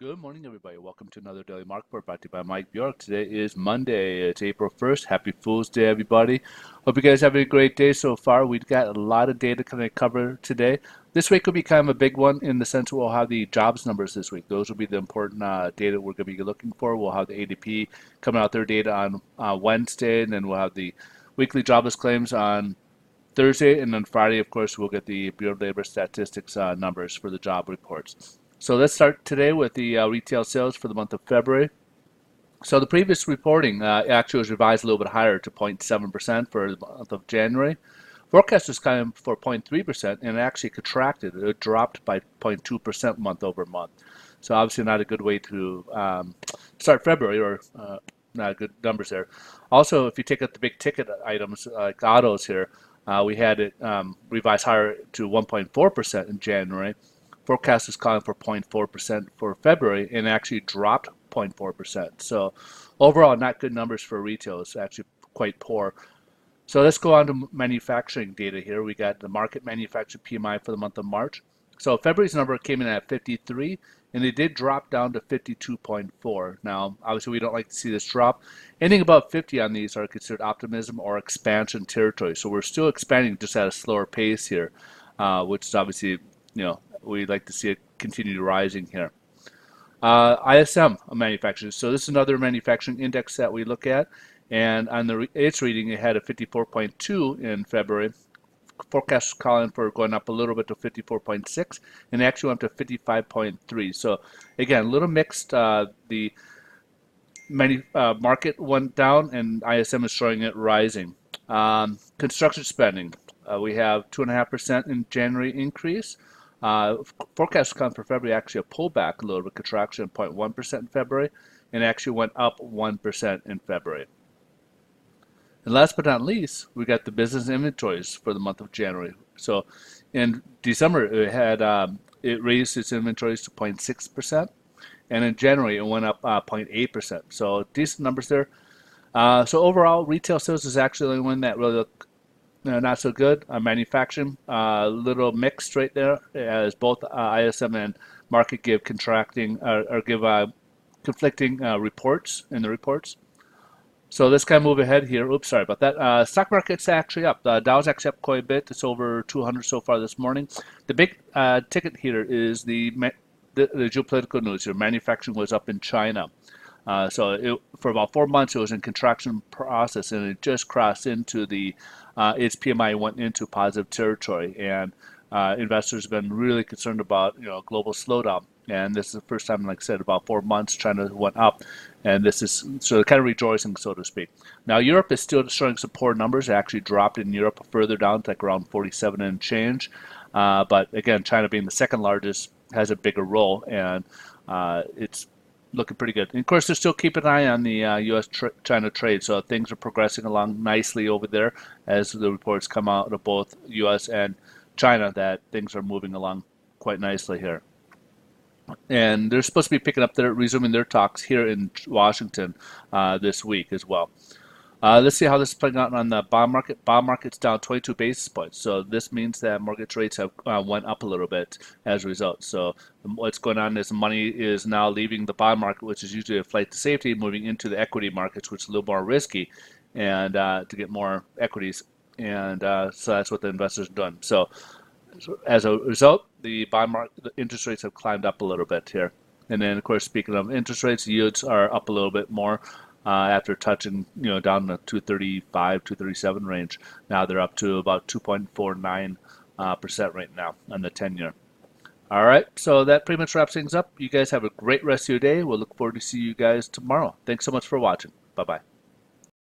Good morning, everybody. Welcome to another Daily Market Report brought to you by Mike Bjork. Today is Monday. It's April 1st. Happy Fool's Day, everybody. Hope you guys have a great day so far. We've got a lot of data to cover today. This week will be kind of a big one in the sense we'll have the jobs numbers this week. Those will be the important data we're going to be looking for. We'll have the ADP coming out their data on Wednesday, and then we'll have the weekly jobless claims on Thursday, and then Friday, of course, we'll get the Bureau of Labor Statistics numbers for the job reports. So let's start today with the retail sales for the month of February. So the previous reporting actually was revised a little bit higher to 0.7% for the month of January. Forecast was kind of for 0.3%, and it actually contracted. It dropped by 0.2% month over month. So obviously not a good way to start February, or not good numbers there. Also, if you take out the big ticket items like autos here, we had it revised higher to 1.4% in January. Forecast is calling for 0.4% for February, and actually dropped 0.4%. So overall, not good numbers for retail. It's actually quite poor. So let's go on to manufacturing data here. We got the market manufacturing PMI for the month of March. So February's number came in at 53, and it did drop down to 52.4. Now, obviously, we don't like to see this drop. Anything above 50 on these are considered optimism or expansion territory. So we're still expanding, just at a slower pace here, which is obviously, we'd like to see it continue rising here. ISM manufacturing. So this is another manufacturing index that we look at, and on its reading, it had a 54.2 in February. Forecast is calling for going up a little bit to 54.6, and it actually went up to 55.3. So again, a little mixed. The market went down, and ISM is showing it rising. Construction spending. We have 2.5% in January increase. Forecast come for February actually a pullback a little bit, contraction of 0.1% in February, and actually went up 1% in February. And last but not least, we got the business inventories for the month of January. So in December, it raised its inventories to 0.6%, and in January it went up 0.8%. So decent numbers there. So overall, retail sales is actually the one that really look not so good. Manufacturing, a little mixed right there, as both ISM and market give conflicting reports in the reports. So let's kind of move ahead here. Oops, sorry about that. Stock market's actually up. The Dow's actually up quite a bit. It's over 200 so far this morning. The big ticket here is the geopolitical news here. Manufacturing was up in China. For about 4 months, it was in contraction process, and it just crossed into its PMI went into positive territory, and investors have been really concerned about global slowdown. And this is the first time, like I said, about 4 months China went up, and this is sort of kind of rejoicing, so to speak. Now Europe is still showing some poor numbers. It actually dropped in Europe further down to like around 47 and change. But again, China being the second largest has a bigger role, and it's looking pretty good. And of course, they're still keeping an eye on the U.S.-China trade, so things are progressing along nicely over there as the reports come out of both U.S. and China that things are moving along quite nicely here. And they're supposed to be resuming their talks here in Washington this week as well. Let's see how this is playing out on the bond market. Bond market's down 22 basis points. So this means that mortgage rates have went up a little bit as a result. So what's going on is money is now leaving the bond market, which is usually a flight to safety, moving into the equity markets, which is a little more risky, and to get more equities. And so that's what the investors have done. So as a result, the bond market, the interest rates have climbed up a little bit here. And then, of course, speaking of interest rates, yields are up a little bit more. After touching, down in the 235, 237 range. Now they're up to about 2.49% right now on the 10-year. All right, so that pretty much wraps things up. You guys have a great rest of your day. We'll look forward to see you guys tomorrow. Thanks so much for watching. Bye-bye.